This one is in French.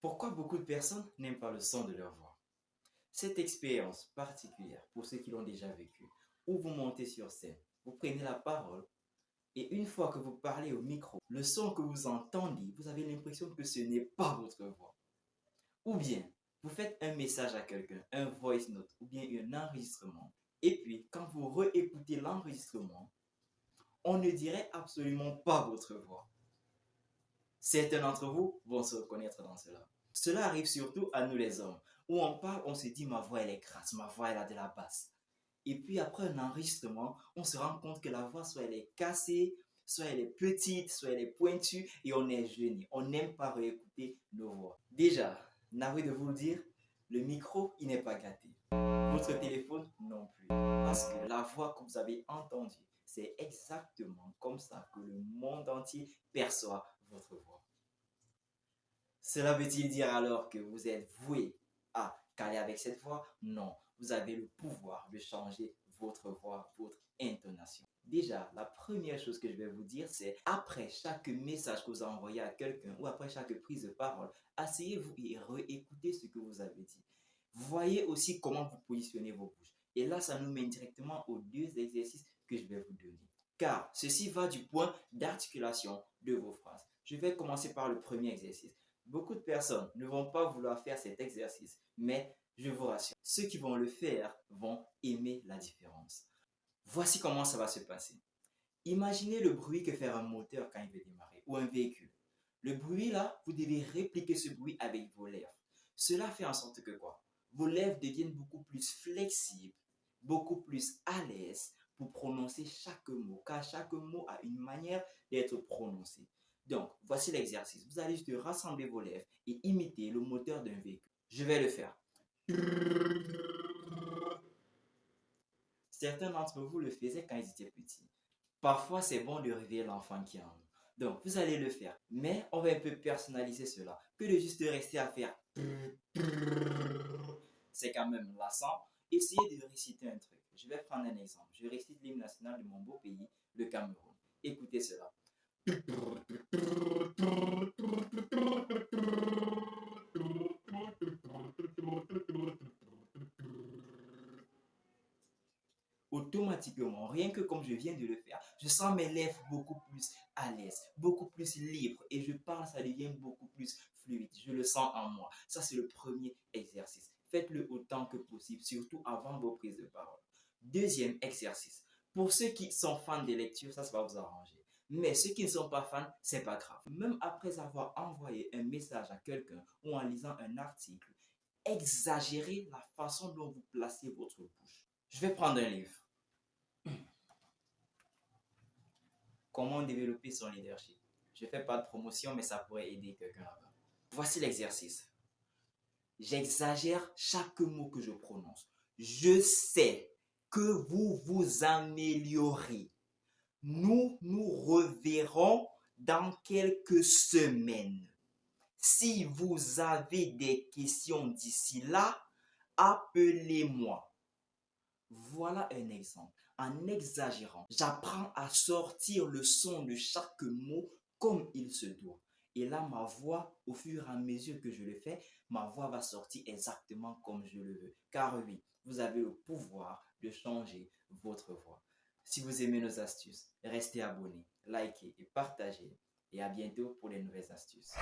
Pourquoi beaucoup de personnes n'aiment pas le son de leur voix? Cette expérience particulière, pour ceux qui l'ont déjà vécu, où vous montez sur scène, vous prenez la parole et une fois que vous parlez au micro, le son que vous entendez, vous avez l'impression que ce n'est pas votre voix. Ou bien, vous faites un message à quelqu'un, un voice note ou bien un enregistrement. Et puis, quand vous réécoutez l'enregistrement, on ne dirait absolument pas votre voix. Certains d'entre vous vont se reconnaître dans cela. Cela arrive surtout à nous les hommes, où on parle, on se dit ma voix elle est grasse, ma voix elle a de la basse. Et puis après un enregistrement, on se rend compte que la voix soit elle est cassée, soit elle est petite, soit elle est pointue et on est gêné. On n'aime pas réécouter nos voix. Déjà, navré de vous le dire, le micro il n'est pas gâté. Votre téléphone non plus. Parce que la voix que vous avez entendue, c'est exactement comme ça que le monde entier perçoit votre voix. Cela veut-il dire alors que vous êtes voué à caler avec cette voix? Non, vous avez le pouvoir de changer votre voix, votre intonation. Déjà, la première chose que je vais vous dire, c'est après chaque message que vous envoyez à quelqu'un ou après chaque prise de parole, asseyez-vous et réécoutez ce que vous avez dit. Voyez aussi comment vous positionnez vos bouches. Et là, ça nous mène directement aux deux exercices que je vais vous donner. Car ceci va du point d'articulation de vos phrases. Je vais commencer par le premier exercice. Beaucoup de personnes ne vont pas vouloir faire cet exercice, mais je vous rassure, ceux qui vont le faire vont aimer la différence. Voici comment ça va se passer. Imaginez le bruit que fait un moteur quand il veut démarrer ou un véhicule. Le bruit là, vous devez répliquer ce bruit avec vos lèvres. Cela fait en sorte que quoi? Vos lèvres deviennent beaucoup plus flexibles, beaucoup plus à l'aise pour prononcer chaque mot, car chaque mot a une manière d'être prononcé. Donc, voici l'exercice. Vous allez juste rassembler vos lèvres et imiter le moteur d'un véhicule. Je vais le faire. Certains d'entre vous le faisaient quand ils étaient petits. Parfois, c'est bon de réveiller l'enfant qui est en nous. Donc, vous allez le faire. Mais on va un peu personnaliser cela. Que de juste rester à faire. C'est quand même lassant. Essayez de réciter un truc. Je vais prendre un exemple. Je récite l'hymne national de mon beau pays, le Cameroun. Écoutez cela. Automatiquement, rien que comme je viens de le faire, je sens mes lèvres beaucoup plus à l'aise, beaucoup plus libres et je parle, ça devient beaucoup plus fluide. Je le sens en moi. Ça, c'est le premier exercice. Faites-le autant que possible, surtout avant vos prises de parole. Deuxième exercice. Pour ceux qui sont fans des lectures, ça va vous arranger. Mais ceux qui ne sont pas fans, c'est pas grave. Même après avoir envoyé un message à quelqu'un ou en lisant un article, exagérez la façon dont vous placez votre bouche. Je vais prendre un livre. Comment développer son leadership? Je ne fais pas de promotion, mais ça pourrait aider quelqu'un là-bas. Voici l'exercice. J'exagère chaque mot que je prononce. Je sais que vous vous améliorez. Nous nous reverrons dans quelques semaines. Si vous avez des questions d'ici là, appelez-moi. Voilà un exemple. En exagérant, j'apprends à sortir le son de chaque mot comme il se doit. Et là, ma voix, au fur et à mesure que je le fais, ma voix va sortir exactement comme je le veux. Car oui, vous avez le pouvoir de changer votre voix. Si vous aimez nos astuces, restez abonnés, likez et partagez. Et à bientôt pour les nouvelles astuces.